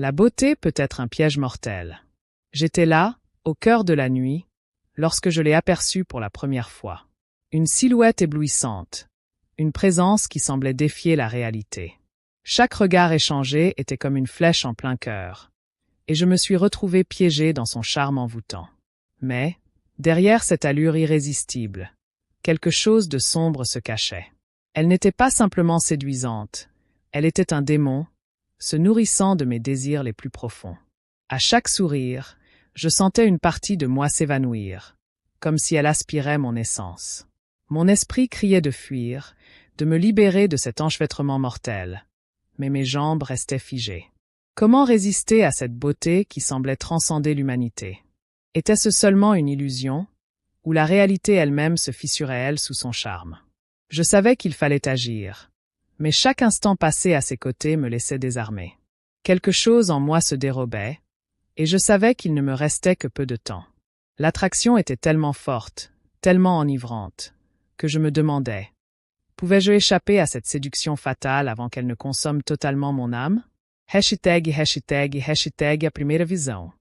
La beauté peut être un piège mortel. J'étais là, au cœur de la nuit, lorsque je l'ai aperçue pour la première fois. Une silhouette éblouissante, une présence qui semblait défier la réalité. Chaque regard échangé était comme une flèche en plein cœur, et je me suis retrouvé piégé dans son charme envoûtant. Mais, derrière cette allure irrésistible, quelque chose de sombre se cachait. Elle n'était pas simplement séduisante, elle était un démon, se nourrissant de mes désirs les plus profonds. À chaque sourire, je sentais une partie de moi s'évanouir, comme si elle aspirait mon essence. Mon esprit criait de fuir, de me libérer de cet enchevêtrement mortel, mais mes jambes restaient figées. Comment résister à cette beauté qui semblait transcender l'humanité? Était-ce seulement une illusion, ou la réalité elle-même se fissurait elle sous son charme? Je savais qu'il fallait agir, mais chaque instant passé à ses côtés me laissait désarmé. Quelque chose en moi se dérobait, et je savais qu'il ne me restait que peu de temps. L'attraction était tellement forte, tellement enivrante, que je me demandais, pouvais-je échapper à cette séduction fatale avant qu'elle ne consomme totalement mon âme? Hashtag a primeira visão.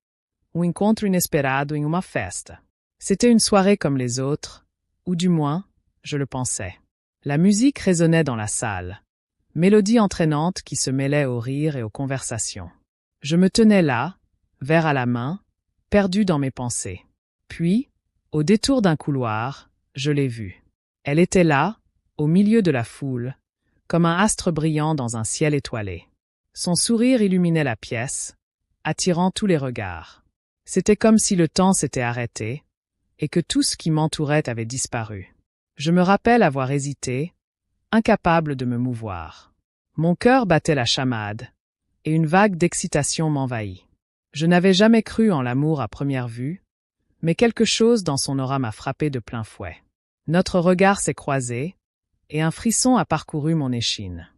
Encontro inesperado em uma festa. C'était une soirée comme les autres, ou du moins, je le pensais. La musique résonnait dans la salle, mélodie entraînante qui se mêlait aux rires et aux conversations. Je me tenais là, verre à la main, perdu dans mes pensées. Puis, au détour d'un couloir, je l'ai vue. Elle était là, au milieu de la foule, comme un astre brillant dans un ciel étoilé. Son sourire illuminait la pièce, attirant tous les regards. C'était comme si le temps s'était arrêté, et que tout ce qui m'entourait avait disparu. Je me rappelle avoir hésité, incapable de me mouvoir. Mon cœur battait la chamade, et une vague d'excitation m'envahit. Je n'avais jamais cru en l'amour à première vue, mais quelque chose dans son aura m'a frappé de plein fouet. Notre regard s'est croisé, et un frisson a parcouru mon échine.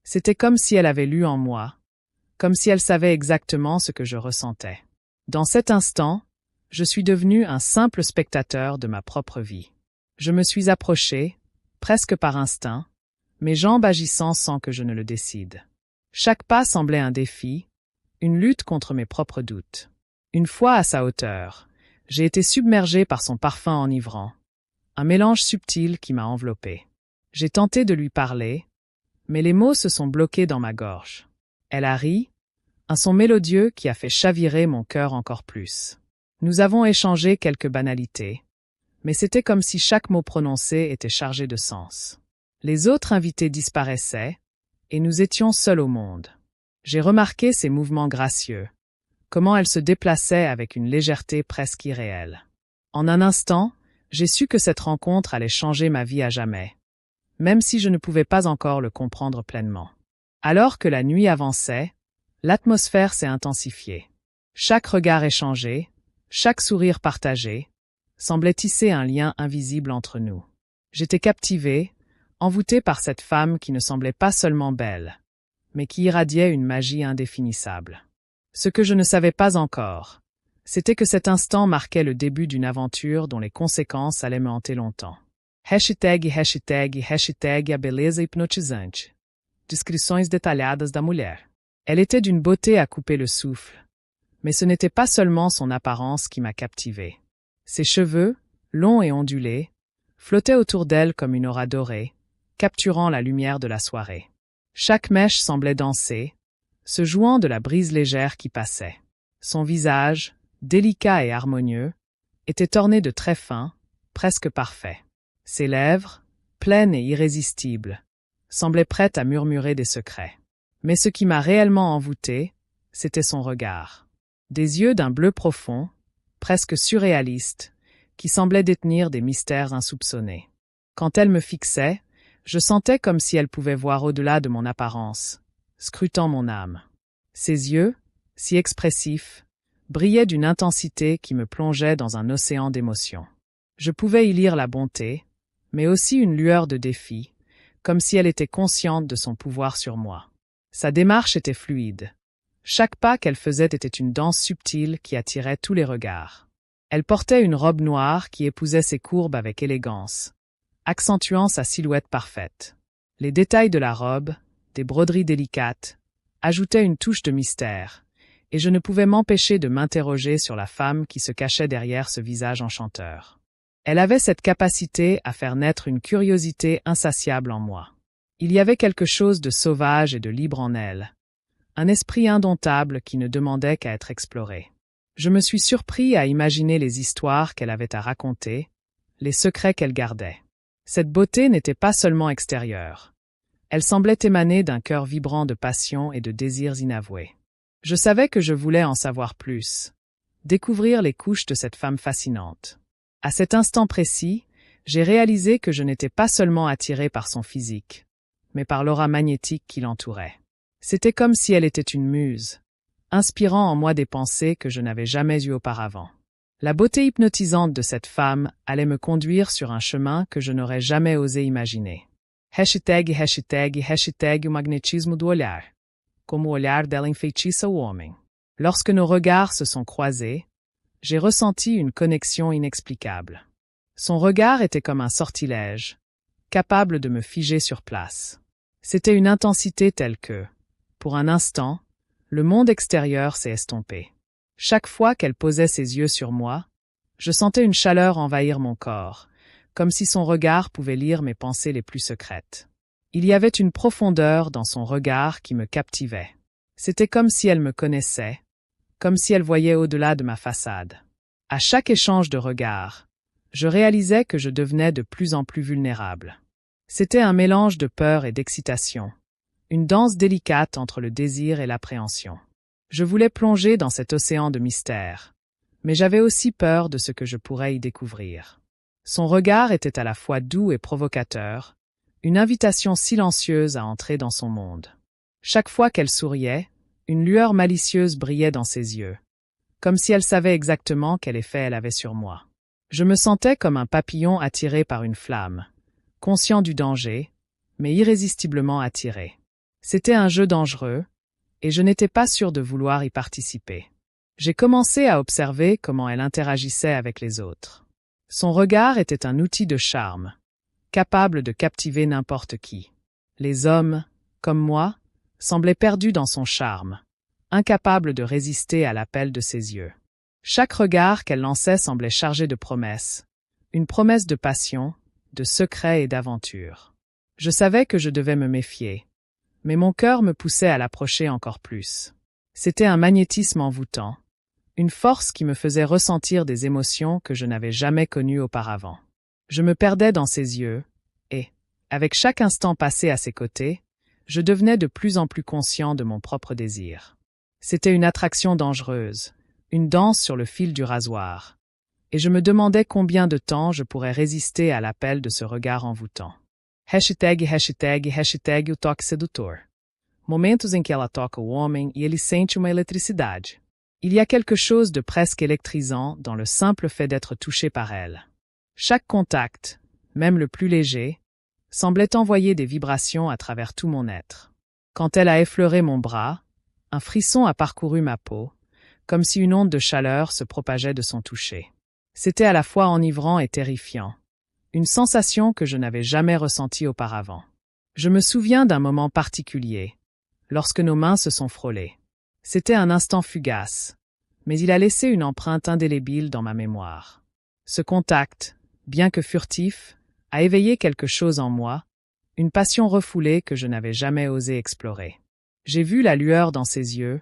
C'était comme si elle avait lu en moi, comme si elle savait exactement ce que je ressentais. Dans cet instant, je suis devenu un simple spectateur de ma propre vie. Je me suis approché, presque par instinct, mes jambes agissant sans que je ne le décide. Chaque pas semblait un défi, une lutte contre mes propres doutes. Une fois à sa hauteur, j'ai été submergé par son parfum enivrant, un mélange subtil qui m'a enveloppé. J'ai tenté de lui parler, mais les mots se sont bloqués dans ma gorge. Elle a ri, un son mélodieux qui a fait chavirer mon cœur encore plus. Nous avons échangé quelques banalités, mais c'était comme si chaque mot prononcé était chargé de sens. Les autres invités disparaissaient, et nous étions seuls au monde. J'ai remarqué ses mouvements gracieux, comment elle se déplaçait avec une légèreté presque irréelle. En un instant, j'ai su que cette rencontre allait changer ma vie à jamais, même si je ne pouvais pas encore le comprendre pleinement. Alors que la nuit avançait, l'atmosphère s'est intensifiée. Chaque regard échangé, chaque sourire partagé, semblait tisser un lien invisible entre nous. J'étais captivé, envoûté par cette femme qui ne semblait pas seulement belle, mais qui irradiait une magie indéfinissable. Ce que je ne savais pas encore, c'était que cet instant marquait le début d'une aventure dont les conséquences allaient me hanter longtemps. Hashtag a beleza hipnotizante. Descrições detalhadas da mulher. Elle était d'une beauté à couper le souffle, mais ce n'était pas seulement son apparence qui m'a captivé. Ses cheveux, longs et ondulés, flottaient autour d'elle comme une aura dorée, capturant la lumière de la soirée. Chaque mèche semblait danser, se jouant de la brise légère qui passait. Son visage, délicat et harmonieux, était orné de traits fins, presque parfaits. Ses lèvres, pleines et irrésistibles, semblaient prêtes à murmurer des secrets. Mais ce qui m'a réellement envoûté, c'était son regard. Des yeux d'un bleu profond, presque surréaliste, qui semblait détenir des mystères insoupçonnés. Quand elle me fixait, je sentais comme si elle pouvait voir au-delà de mon apparence, scrutant mon âme. Ses yeux, si expressifs, brillaient d'une intensité qui me plongeait dans un océan d'émotions. Je pouvais y lire la bonté, mais aussi une lueur de défi, comme si elle était consciente de son pouvoir sur moi. Sa démarche était fluide. Chaque pas qu'elle faisait était une danse subtile qui attirait tous les regards. Elle portait une robe noire qui épousait ses courbes avec élégance, accentuant sa silhouette parfaite. Les détails de la robe, des broderies délicates, ajoutaient une touche de mystère, et je ne pouvais m'empêcher de m'interroger sur la femme qui se cachait derrière ce visage enchanteur. Elle avait cette capacité à faire naître une curiosité insatiable en moi. Il y avait quelque chose de sauvage et de libre en elle, un esprit indomptable qui ne demandait qu'à être exploré. Je me suis surpris à imaginer les histoires qu'elle avait à raconter, les secrets qu'elle gardait. Cette beauté n'était pas seulement extérieure. Elle semblait émaner d'un cœur vibrant de passion et de désirs inavoués. Je savais que je voulais en savoir plus, découvrir les couches de cette femme fascinante. À cet instant précis, j'ai réalisé que je n'étais pas seulement attiré par son physique, mais par l'aura magnétique qui l'entourait. C'était comme si elle était une muse, inspirant en moi des pensées que je n'avais jamais eues auparavant. La beauté hypnotisante de cette femme allait me conduire sur un chemin que je n'aurais jamais osé imaginer. #, o magnetismo do olhar. Como o olhar dela enfeitiça o homem. Lorsque nos regards se sont croisés, j'ai ressenti une connexion inexplicable. Son regard était comme un sortilège, capable de me figer sur place. C'était une intensité telle que, pour un instant, le monde extérieur s'est estompé. Chaque fois qu'elle posait ses yeux sur moi, je sentais une chaleur envahir mon corps, comme si son regard pouvait lire mes pensées les plus secrètes. Il y avait une profondeur dans son regard qui me captivait. C'était comme si elle me connaissait, comme si elle voyait au-delà de ma façade. À chaque échange de regards, je réalisais que je devenais de plus en plus vulnérable. C'était un mélange de peur et d'excitation, une danse délicate entre le désir et l'appréhension. Je voulais plonger dans cet océan de mystère, mais j'avais aussi peur de ce que je pourrais y découvrir. Son regard était à la fois doux et provocateur, une invitation silencieuse à entrer dans son monde. Chaque fois qu'elle souriait, une lueur malicieuse brillait dans ses yeux, comme si elle savait exactement quel effet elle avait sur moi. Je me sentais comme un papillon attiré par une flamme, conscient du danger, mais irrésistiblement attiré. C'était un jeu dangereux, et je n'étais pas sûr de vouloir y participer. J'ai commencé à observer comment elle interagissait avec les autres. Son regard était un outil de charme, capable de captiver n'importe qui. Les hommes, comme moi, semblaient perdus dans son charme, incapables de résister à l'appel de ses yeux. Chaque regard qu'elle lançait semblait chargé de promesses, une promesse de passion, de secret et d'aventure. Je savais que je devais me méfier, mais mon cœur me poussait à l'approcher encore plus. C'était un magnétisme envoûtant, une force qui me faisait ressentir des émotions que je n'avais jamais connues auparavant. Je me perdais dans ses yeux, et, avec chaque instant passé à ses côtés, je devenais de plus en plus conscient de mon propre désir. C'était une attraction dangereuse, une danse sur le fil du rasoir, et je me demandais combien de temps je pourrais résister à l'appel de ce regard envoûtant. #, o toque sedutor. Momentos em que ela toca o homem e ele sente uma eletricidade. Il y a quelque chose de presque électrisant dans le simple fait d'être touché par elle. Chaque contact, même le plus léger, semblait envoyer des vibrations à travers tout mon être. Quand elle a effleuré mon bras, un frisson a parcouru ma peau, comme si une onde de chaleur se propageait de son toucher. C'était à la fois enivrant et terrifiant, une sensation que je n'avais jamais ressentie auparavant. Je me souviens d'un moment particulier, lorsque nos mains se sont frôlées. C'était un instant fugace, mais il a laissé une empreinte indélébile dans ma mémoire. Ce contact, bien que furtif, a éveillé quelque chose en moi, une passion refoulée que je n'avais jamais osé explorer. J'ai vu la lueur dans ses yeux,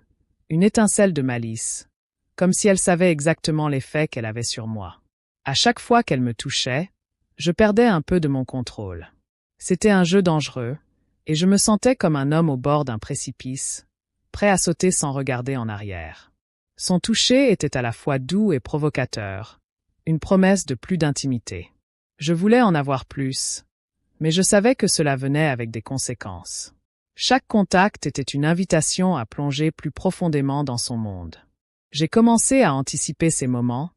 une étincelle de malice, comme si elle savait exactement l'effet qu'elle avait sur moi. À chaque fois qu'elle me touchait, je perdais un peu de mon contrôle. C'était un jeu dangereux, et je me sentais comme un homme au bord d'un précipice, prêt à sauter sans regarder en arrière. Son toucher était à la fois doux et provocateur, une promesse de plus d'intimité. Je voulais en avoir plus, mais je savais que cela venait avec des conséquences. Chaque contact était une invitation à plonger plus profondément dans son monde. J'ai commencé à anticiper ces moments,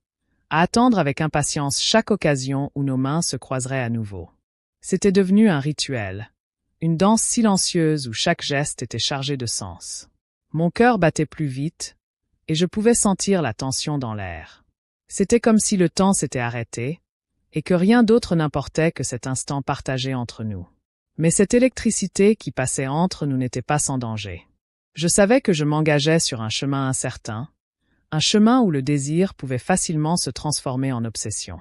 à attendre avec impatience chaque occasion où nos mains se croiseraient à nouveau. C'était devenu un rituel, une danse silencieuse où chaque geste était chargé de sens. Mon cœur battait plus vite, et je pouvais sentir la tension dans l'air. C'était comme si le temps s'était arrêté, et que rien d'autre n'importait que cet instant partagé entre nous. Mais cette électricité qui passait entre nous n'était pas sans danger. Je savais que je m'engageais sur un chemin incertain, un chemin où le désir pouvait facilement se transformer en obsession.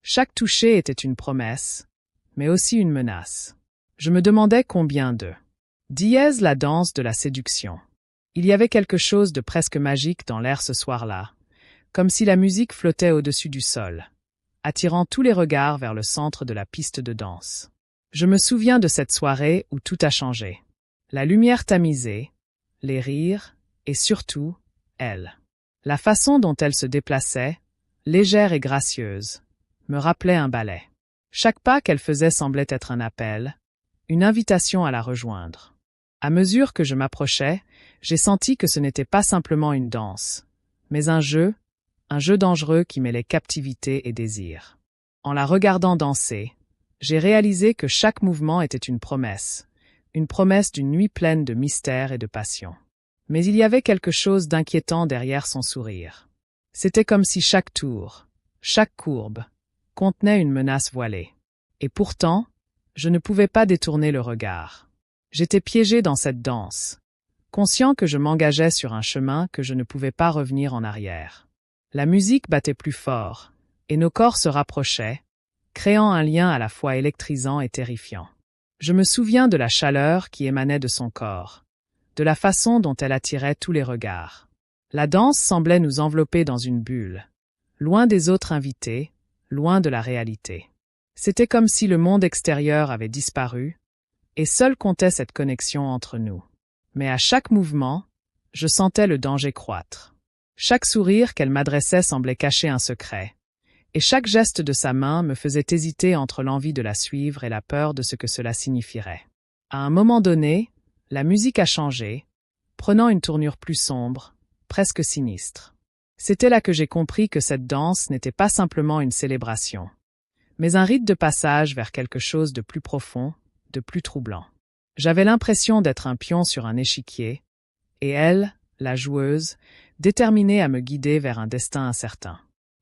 Chaque toucher était une promesse, mais aussi une menace. Je me demandais combien de dièse la danse de la séduction. Il y avait quelque chose de presque magique dans l'air ce soir-là, comme si la musique flottait au-dessus du sol, attirant tous les regards vers le centre de la piste de danse. Je me souviens de cette soirée où tout a changé. La lumière tamisée, les rires, et surtout, elle. La façon dont elle se déplaçait, légère et gracieuse, me rappelait un ballet. Chaque pas qu'elle faisait semblait être un appel, une invitation à la rejoindre. À mesure que je m'approchais, j'ai senti que ce n'était pas simplement une danse, mais un jeu dangereux qui mêlait captivité et désir. En la regardant danser, j'ai réalisé que chaque mouvement était une promesse d'une nuit pleine de mystère et de passion. Mais il y avait quelque chose d'inquiétant derrière son sourire. C'était comme si chaque tour, chaque courbe, contenait une menace voilée. Et pourtant, je ne pouvais pas détourner le regard. J'étais piégé dans cette danse, conscient que je m'engageais sur un chemin que je ne pouvais pas revenir en arrière. La musique battait plus fort, et nos corps se rapprochaient, créant un lien à la fois électrisant et terrifiant. Je me souviens de la chaleur qui émanait de son corps, de la façon dont elle attirait tous les regards. La danse semblait nous envelopper dans une bulle, loin des autres invités, loin de la réalité. C'était comme si le monde extérieur avait disparu, et seule comptait cette connexion entre nous. Mais à chaque mouvement, je sentais le danger croître. Chaque sourire qu'elle m'adressait semblait cacher un secret, et chaque geste de sa main me faisait hésiter entre l'envie de la suivre et la peur de ce que cela signifierait. À un moment donné, la musique a changé, prenant une tournure plus sombre, presque sinistre. C'était là que j'ai compris que cette danse n'était pas simplement une célébration, mais un rite de passage vers quelque chose de plus profond, de plus troublant. J'avais l'impression d'être un pion sur un échiquier, et elle, la joueuse, déterminée à me guider vers un destin incertain.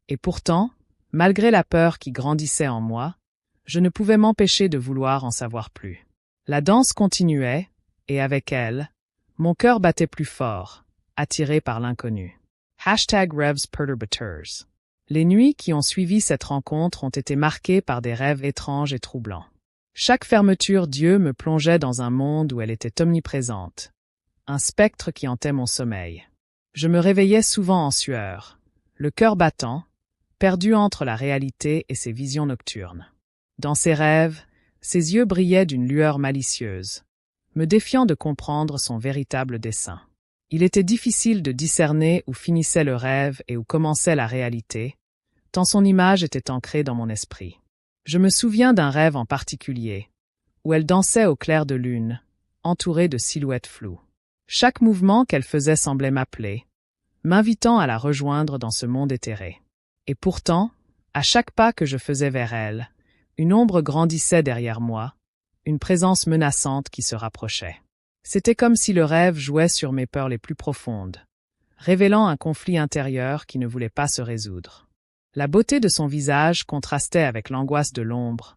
Et pourtant, malgré la peur qui grandissait en moi, je ne pouvais m'empêcher de vouloir en savoir plus. La danse continuait, et avec elle, mon cœur battait plus fort, attiré par l'inconnu. #RevsPerturbators. Les nuits qui ont suivi cette rencontre ont été marquées par des rêves étranges et troublants. Chaque fermeture d'yeux me plongeait dans un monde où elle était omniprésente, un spectre qui hantait mon sommeil. Je me réveillais souvent en sueur, le cœur battant, perdu entre la réalité et ses visions nocturnes. Dans ses rêves, ses yeux brillaient d'une lueur malicieuse, me défiant de comprendre son véritable dessein. Il était difficile de discerner où finissait le rêve et où commençait la réalité, tant son image était ancrée dans mon esprit. Je me souviens d'un rêve en particulier, où elle dansait au clair de lune, entourée de silhouettes floues. Chaque mouvement qu'elle faisait semblait m'appeler, m'invitant à la rejoindre dans ce monde éthéré. Et pourtant, à chaque pas que je faisais vers elle, une ombre grandissait derrière moi, une présence menaçante qui se rapprochait. C'était comme si le rêve jouait sur mes peurs les plus profondes, révélant un conflit intérieur qui ne voulait pas se résoudre. La beauté de son visage contrastait avec l'angoisse de l'ombre,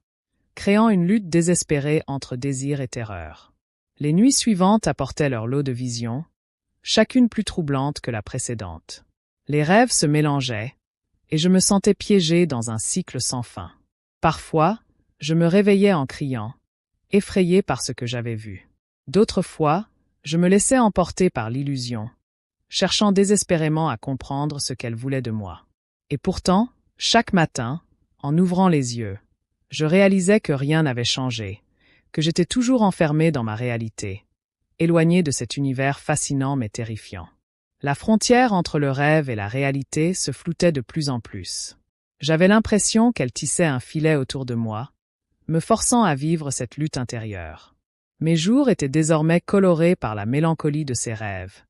créant une lutte désespérée entre désir et terreur. Les nuits suivantes apportaient leur lot de visions, chacune plus troublante que la précédente. Les rêves se mélangeaient, et je me sentais piégé dans un cycle sans fin. Parfois, je me réveillais en criant, effrayé par ce que j'avais vu. D'autres fois, je me laissais emporter par l'illusion, cherchant désespérément à comprendre ce qu'elle voulait de moi. Et pourtant, chaque matin, en ouvrant les yeux, je réalisais que rien n'avait changé, que j'étais toujours enfermé dans ma réalité, éloigné de cet univers fascinant mais terrifiant. La frontière entre le rêve et la réalité se floutait de plus en plus. J'avais l'impression qu'elle tissait un filet autour de moi, me forçant à vivre cette lutte intérieure. Mes jours étaient désormais colorés par la mélancolie de ces rêves,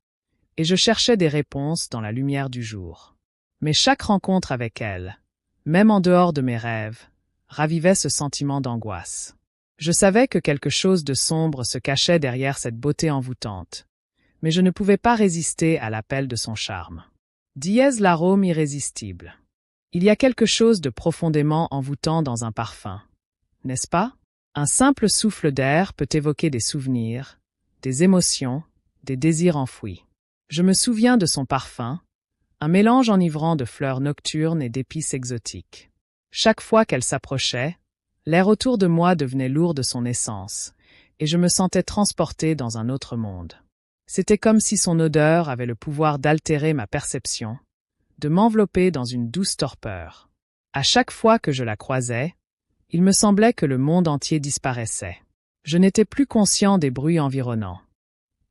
et je cherchais des réponses dans la lumière du jour. Mais chaque rencontre avec elle, même en dehors de mes rêves, ravivait ce sentiment d'angoisse. Je savais que quelque chose de sombre se cachait derrière cette beauté envoûtante, mais je ne pouvais pas résister à l'appel de son charme. Dièse l'arôme irrésistible. Il y a quelque chose de profondément envoûtant dans un parfum, n'est-ce pas? Un simple souffle d'air peut évoquer des souvenirs, des émotions, des désirs enfouis. Je me souviens de son parfum, un mélange enivrant de fleurs nocturnes et d'épices exotiques. Chaque fois qu'elle s'approchait, l'air autour de moi devenait lourd de son essence, et je me sentais transporté dans un autre monde. C'était comme si son odeur avait le pouvoir d'altérer ma perception, de m'envelopper dans une douce torpeur. À chaque fois que je la croisais, il me semblait que le monde entier disparaissait. Je n'étais plus conscient des bruits environnants.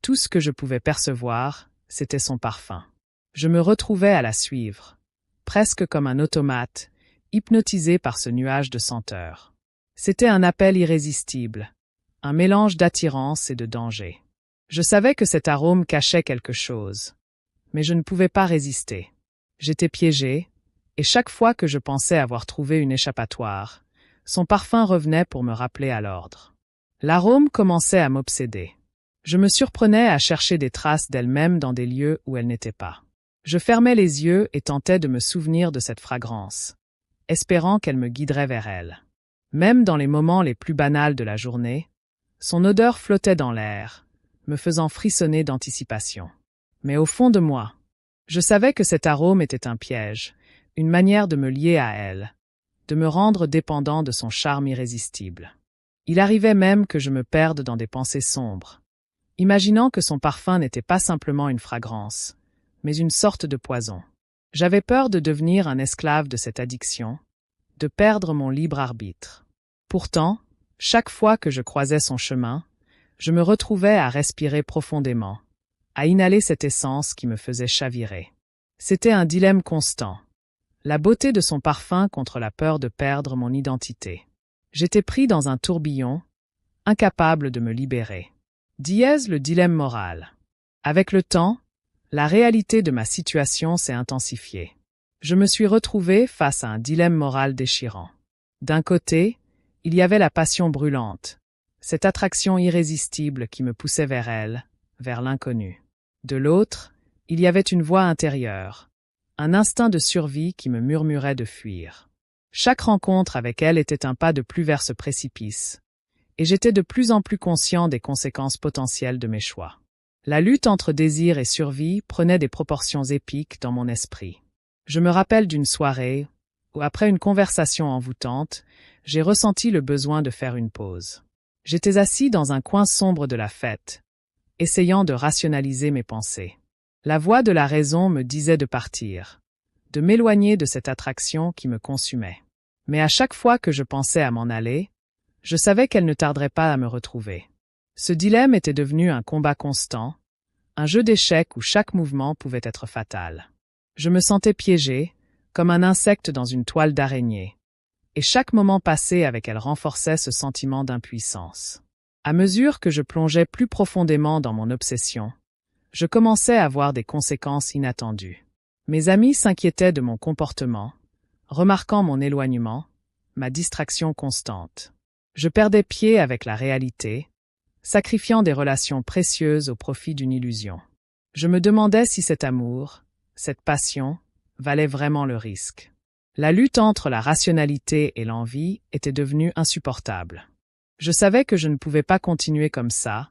Tout ce que je pouvais percevoir, c'était son parfum. Je me retrouvais à la suivre, presque comme un automate, hypnotisé par ce nuage de senteurs. C'était un appel irrésistible, un mélange d'attirance et de danger. Je savais que cet arôme cachait quelque chose, mais je ne pouvais pas résister. J'étais piégé, et chaque fois que je pensais avoir trouvé une échappatoire, son parfum revenait pour me rappeler à l'ordre. L'arôme commençait à m'obséder. Je me surprenais à chercher des traces d'elle-même dans des lieux où elle n'était pas. Je fermais les yeux et tentais de me souvenir de cette fragrance, espérant qu'elle me guiderait vers elle. Même dans les moments les plus banals de la journée, son odeur flottait dans l'air, me faisant frissonner d'anticipation. Mais au fond de moi, je savais que cet arôme était un piège, une manière de me lier à elle, de me rendre dépendant de son charme irrésistible. Il arrivait même que je me perde dans des pensées sombres, imaginant que son parfum n'était pas simplement une fragrance, mais une sorte de poison. J'avais peur de devenir un esclave de cette addiction, de perdre mon libre arbitre. Pourtant, chaque fois que je croisais son chemin, je me retrouvais à respirer profondément, à inhaler cette essence qui me faisait chavirer. C'était un dilemme constant. La beauté de son parfum contre la peur de perdre mon identité. J'étais pris dans un tourbillon, incapable de me libérer. Dièse le dilemme moral. Avec le temps, la réalité de ma situation s'est intensifiée. Je me suis retrouvé face à un dilemme moral déchirant. D'un côté, il y avait la passion brûlante, cette attraction irrésistible qui me poussait vers elle, vers l'inconnu. De l'autre, il y avait une voix intérieure, un instinct de survie qui me murmurait de fuir. Chaque rencontre avec elle était un pas de plus vers ce précipice, et j'étais de plus en plus conscient des conséquences potentielles de mes choix. La lutte entre désir et survie prenait des proportions épiques dans mon esprit. Je me rappelle d'une soirée où, après une conversation envoûtante, j'ai ressenti le besoin de faire une pause. J'étais assis dans un coin sombre de la fête, essayant de rationaliser mes pensées. La voix de la raison me disait de partir, de m'éloigner de cette attraction qui me consumait. Mais à chaque fois que je pensais à m'en aller, je savais qu'elle ne tarderait pas à me retrouver. Ce dilemme était devenu un combat constant, un jeu d'échecs où chaque mouvement pouvait être fatal. Je me sentais piégé, comme un insecte dans une toile d'araignée, et chaque moment passé avec elle renforçait ce sentiment d'impuissance. À mesure que je plongeais plus profondément dans mon obsession, je commençais à voir des conséquences inattendues. Mes amis s'inquiétaient de mon comportement, remarquant mon éloignement, ma distraction constante. Je perdais pied avec la réalité, sacrifiant des relations précieuses au profit d'une illusion. Je me demandais si cet amour, cette passion, valait vraiment le risque. La lutte entre la rationalité et l'envie était devenue insupportable. Je savais que je ne pouvais pas continuer comme ça,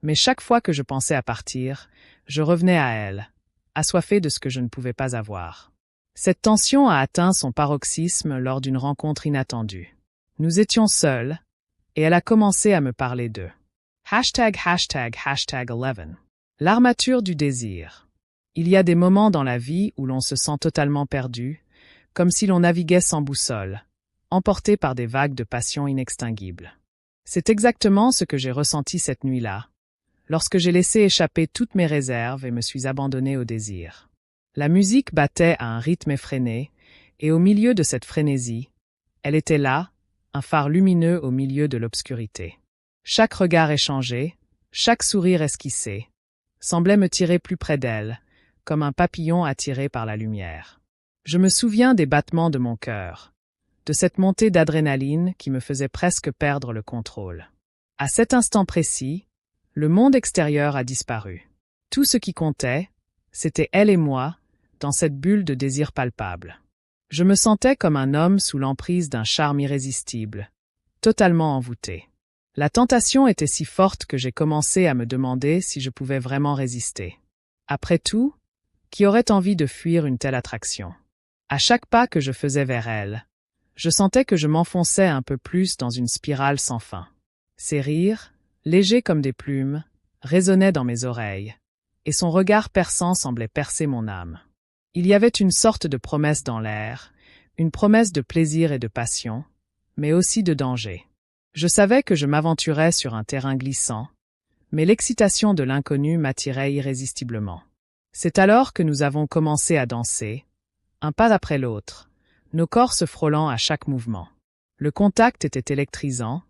mais chaque fois que je pensais à partir, je revenais à elle, assoiffé de ce que je ne pouvais pas avoir. Cette tension a atteint son paroxysme lors d'une rencontre inattendue. Nous étions seuls, et elle a commencé à me parler d'eux. #11. L'armature du désir. Il y a des moments dans la vie où l'on se sent totalement perdu, comme si l'on naviguait sans boussole, emporté par des vagues de passion inextinguibles. C'est exactement ce que j'ai ressenti cette nuit-là, lorsque j'ai laissé échapper toutes mes réserves et me suis abandonné au désir. La musique battait à un rythme effréné, et au milieu de cette frénésie, elle était là, un phare lumineux au milieu de l'obscurité. Chaque regard échangé, chaque sourire esquissé, semblait me tirer plus près d'elle, comme un papillon attiré par la lumière. Je me souviens des battements de mon cœur, de cette montée d'adrénaline qui me faisait presque perdre le contrôle. À cet instant précis, le monde extérieur a disparu. Tout ce qui comptait, c'était elle et moi, dans cette bulle de désir palpable. Je me sentais comme un homme sous l'emprise d'un charme irrésistible, totalement envoûté. La tentation était si forte que j'ai commencé à me demander si je pouvais vraiment résister. Après tout, qui aurait envie de fuir une telle attraction? À chaque pas que je faisais vers elle, je sentais que je m'enfonçais un peu plus dans une spirale sans fin. Ses rires, légers comme des plumes, résonnaient dans mes oreilles, et son regard perçant semblait percer mon âme. Il y avait une sorte de promesse dans l'air, une promesse de plaisir et de passion, mais aussi de danger. Je savais que je m'aventurais sur un terrain glissant, mais l'excitation de l'inconnu m'attirait irrésistiblement. C'est alors que nous avons commencé à danser, un pas après l'autre, nos corps se frôlant à chaque mouvement. Le contact était électrisant,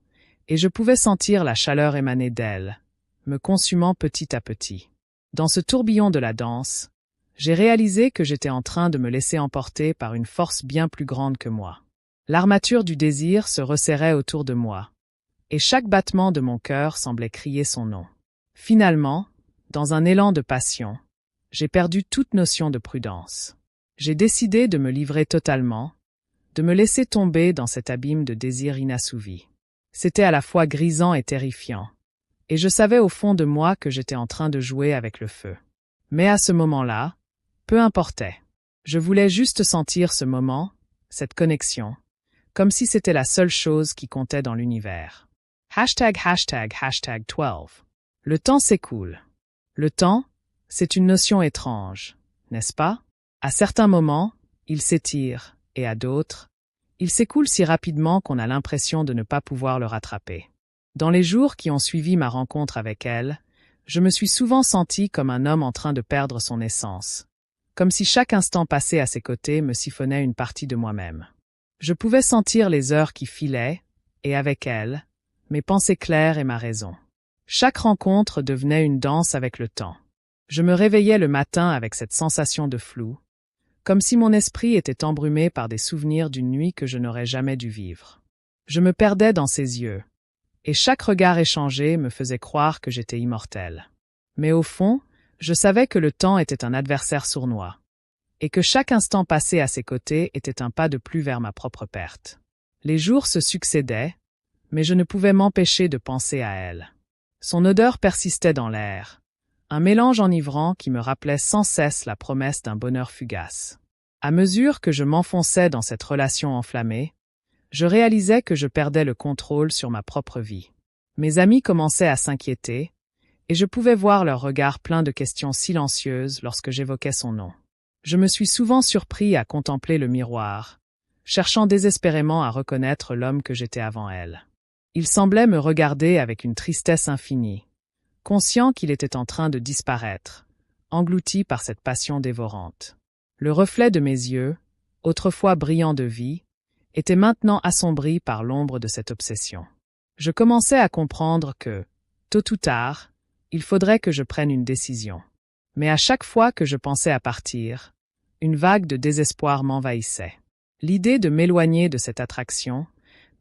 et je pouvais sentir la chaleur émaner d'elle, me consumant petit à petit. Dans ce tourbillon de la danse, j'ai réalisé que j'étais en train de me laisser emporter par une force bien plus grande que moi. L'armature du désir se resserrait autour de moi, et chaque battement de mon cœur semblait crier son nom. Finalement, dans un élan de passion, j'ai perdu toute notion de prudence. J'ai décidé de me livrer totalement, de me laisser tomber dans cet abîme de désir inassouvi. C'était à la fois grisant et terrifiant, et je savais au fond de moi que j'étais en train de jouer avec le feu. Mais à ce moment-là, peu importait. Je voulais juste sentir ce moment, cette connexion, comme si c'était la seule chose qui comptait dans l'univers. ####12. Le temps s'écoule. Le temps, c'est une notion étrange, n'est-ce pas? À certains moments, il s'étire, et à d'autres, il s'écoule si rapidement qu'on a l'impression de ne pas pouvoir le rattraper. Dans les jours qui ont suivi ma rencontre avec elle, je me suis souvent senti comme un homme en train de perdre son essence, comme si chaque instant passé à ses côtés me siphonnait une partie de moi-même. Je pouvais sentir les heures qui filaient, et avec elles, mes pensées claires et ma raison. Chaque rencontre devenait une danse avec le temps. Je me réveillais le matin avec cette sensation de flou, comme si mon esprit était embrumé par des souvenirs d'une nuit que je n'aurais jamais dû vivre. Je me perdais dans ses yeux, et chaque regard échangé me faisait croire que j'étais immortel. Mais au fond, je savais que le temps était un adversaire sournois, et que chaque instant passé à ses côtés était un pas de plus vers ma propre perte. Les jours se succédaient, mais je ne pouvais m'empêcher de penser à elle. Son odeur persistait dans l'air, un mélange enivrant qui me rappelait sans cesse la promesse d'un bonheur fugace. À mesure que je m'enfonçais dans cette relation enflammée, je réalisais que je perdais le contrôle sur ma propre vie. Mes amis commençaient à s'inquiéter, et je pouvais voir leurs regards pleins de questions silencieuses lorsque j'évoquais son nom. Je me suis souvent surpris à contempler le miroir, cherchant désespérément à reconnaître l'homme que j'étais avant elle. Il semblait me regarder avec une tristesse infinie, conscient qu'il était en train de disparaître, englouti par cette passion dévorante. Le reflet de mes yeux, autrefois brillant de vie, était maintenant assombri par l'ombre de cette obsession. Je commençais à comprendre que, tôt ou tard, il faudrait que je prenne une décision. Mais à chaque fois que je pensais à partir, une vague de désespoir m'envahissait. L'idée de m'éloigner de cette attraction,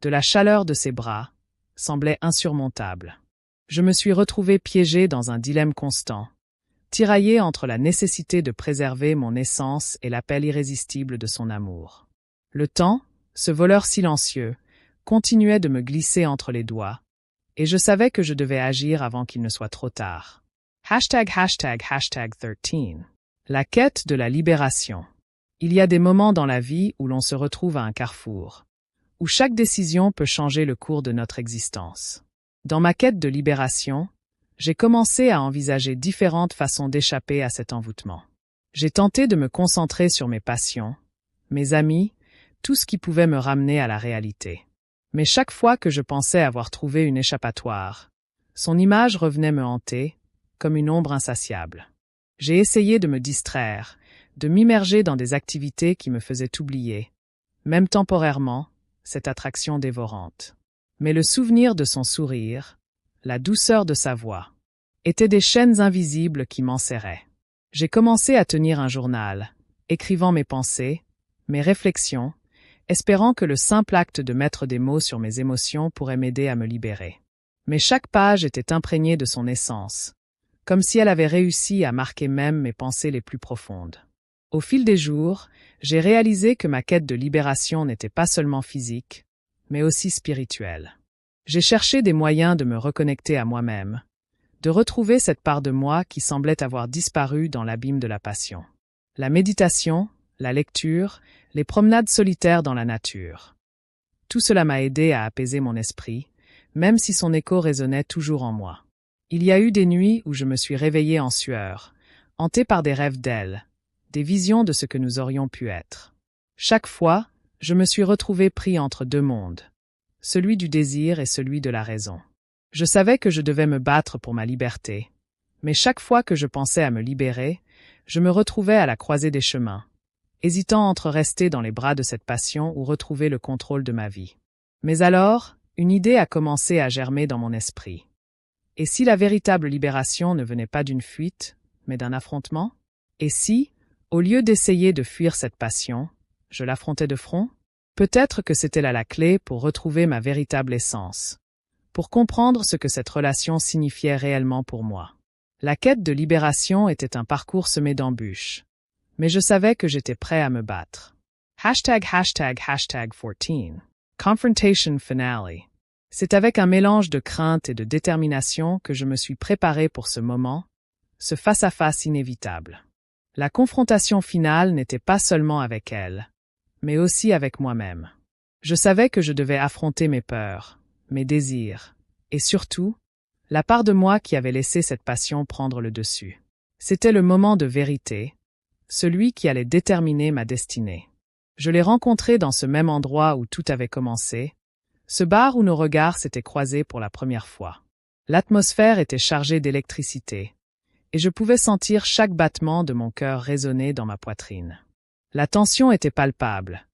de la chaleur de ses bras, semblait insurmontable. Je me suis retrouvé piégé dans un dilemme constant, tiraillé entre la nécessité de préserver mon essence et l'appel irrésistible de son amour. Le temps, ce voleur silencieux, continuait de me glisser entre les doigts, et je savais que je devais agir avant qu'il ne soit trop tard. ####13. La quête de la libération. Il y a des moments dans la vie où l'on se retrouve à un carrefour, où chaque décision peut changer le cours de notre existence. Dans ma quête de libération, j'ai commencé à envisager différentes façons d'échapper à cet envoûtement. J'ai tenté de me concentrer sur mes passions, mes amis, tout ce qui pouvait me ramener à la réalité. Mais chaque fois que je pensais avoir trouvé une échappatoire, son image revenait me hanter, comme une ombre insatiable. J'ai essayé de me distraire, de m'immerger dans des activités qui me faisaient oublier, même temporairement, cette attraction dévorante. Mais le souvenir de son sourire, la douceur de sa voix, étaient des chaînes invisibles qui m'enserraient. J'ai commencé à tenir un journal, écrivant mes pensées, mes réflexions, espérant que le simple acte de mettre des mots sur mes émotions pourrait m'aider à me libérer. Mais chaque page était imprégnée de son essence, comme si elle avait réussi à marquer même mes pensées les plus profondes. Au fil des jours, j'ai réalisé que ma quête de libération n'était pas seulement physique, mais aussi spirituelle. J'ai cherché des moyens de me reconnecter à moi-même, de retrouver cette part de moi qui semblait avoir disparu dans l'abîme de la passion. La méditation, la lecture, les promenades solitaires dans la nature. Tout cela m'a aidé à apaiser mon esprit, même si son écho résonnait toujours en moi. Il y a eu des nuits où je me suis réveillée en sueur, hantée par des rêves d'elle, des visions de ce que nous aurions pu être. Chaque fois, je me suis retrouvée pris entre deux mondes, celui du désir et celui de la raison. Je savais que je devais me battre pour ma liberté, mais chaque fois que je pensais à me libérer, je me retrouvais à la croisée des chemins, hésitant entre rester dans les bras de cette passion ou retrouver le contrôle de ma vie. Mais alors, une idée a commencé à germer dans mon esprit. Et si la véritable libération ne venait pas d'une fuite, mais d'un affrontement? Et si, au lieu d'essayer de fuir cette passion, je l'affrontais de front? Peut-être que c'était là la clé pour retrouver ma véritable essence, pour comprendre ce que cette relation signifiait réellement pour moi. La quête de libération était un parcours semé d'embûches, mais je savais que j'étais prêt à me battre. ###14. Confrontation Finale. C'est avec un mélange de crainte et de détermination que je me suis préparé pour ce moment, ce face-à-face inévitable. La confrontation finale n'était pas seulement avec elle, mais aussi avec moi-même. Je savais que je devais affronter mes peurs, mes désirs, et surtout, la part de moi qui avait laissé cette passion prendre le dessus. C'était le moment de vérité, celui qui allait déterminer ma destinée. Je l'ai rencontré dans ce même endroit où tout avait commencé, ce bar où nos regards s'étaient croisés pour la première fois. L'atmosphère était chargée d'électricité, et je pouvais sentir chaque battement de mon cœur résonner dans ma poitrine. La tension était palpable,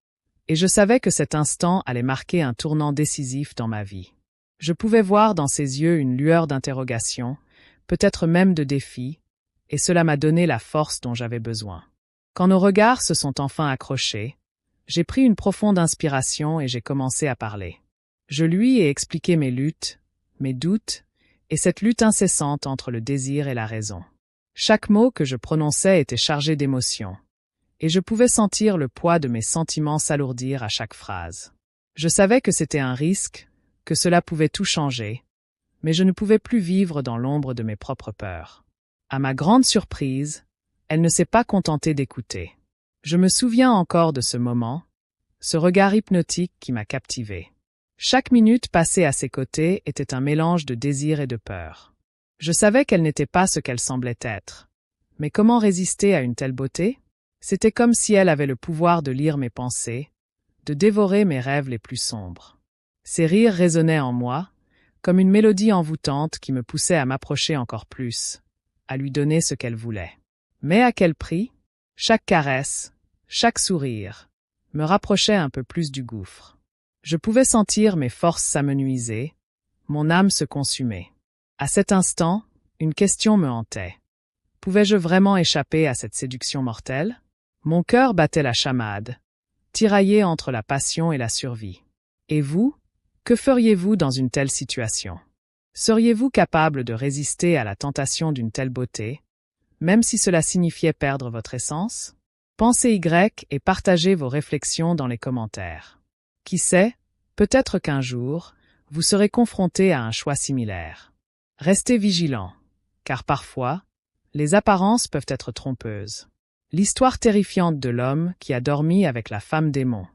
et je savais que cet instant allait marquer un tournant décisif dans ma vie. Je pouvais voir dans ses yeux une lueur d'interrogation, peut-être même de défi, et cela m'a donné la force dont j'avais besoin. Quand nos regards se sont enfin accrochés, j'ai pris une profonde inspiration et j'ai commencé à parler. Je lui ai expliqué mes luttes, mes doutes, et cette lutte incessante entre le désir et la raison. Chaque mot que je prononçais était chargé d'émotion, et je pouvais sentir le poids de mes sentiments s'alourdir à chaque phrase. Je savais que c'était un risque, que cela pouvait tout changer, mais je ne pouvais plus vivre dans l'ombre de mes propres peurs. À ma grande surprise, elle ne s'est pas contentée d'écouter. Je me souviens encore de ce moment, ce regard hypnotique qui m'a captivé. Chaque minute passée à ses côtés était un mélange de désir et de peur. Je savais qu'elle n'était pas ce qu'elle semblait être. Mais comment résister à une telle beauté? C'était comme si elle avait le pouvoir de lire mes pensées, de dévorer mes rêves les plus sombres. Ses rires résonnaient en moi, comme une mélodie envoûtante qui me poussait à m'approcher encore plus, à lui donner ce qu'elle voulait. Mais à quel prix? Chaque caresse, chaque sourire, me rapprochait un peu plus du gouffre. Je pouvais sentir mes forces s'amenuiser, mon âme se consumer. À cet instant, une question me hantait. Pouvais-je vraiment échapper à cette séduction mortelle? Mon cœur battait la chamade, tiraillé entre la passion et la survie. Et vous, que feriez-vous dans une telle situation? Seriez-vous capable de résister à la tentation d'une telle beauté, même si cela signifiait perdre votre essence? Pensez Y et partagez vos réflexions dans les commentaires. Qui sait, peut-être qu'un jour, vous serez confronté à un choix similaire. Restez vigilant, car parfois, les apparences peuvent être trompeuses. L'histoire terrifiante de l'homme qui a dormi avec la femme démon.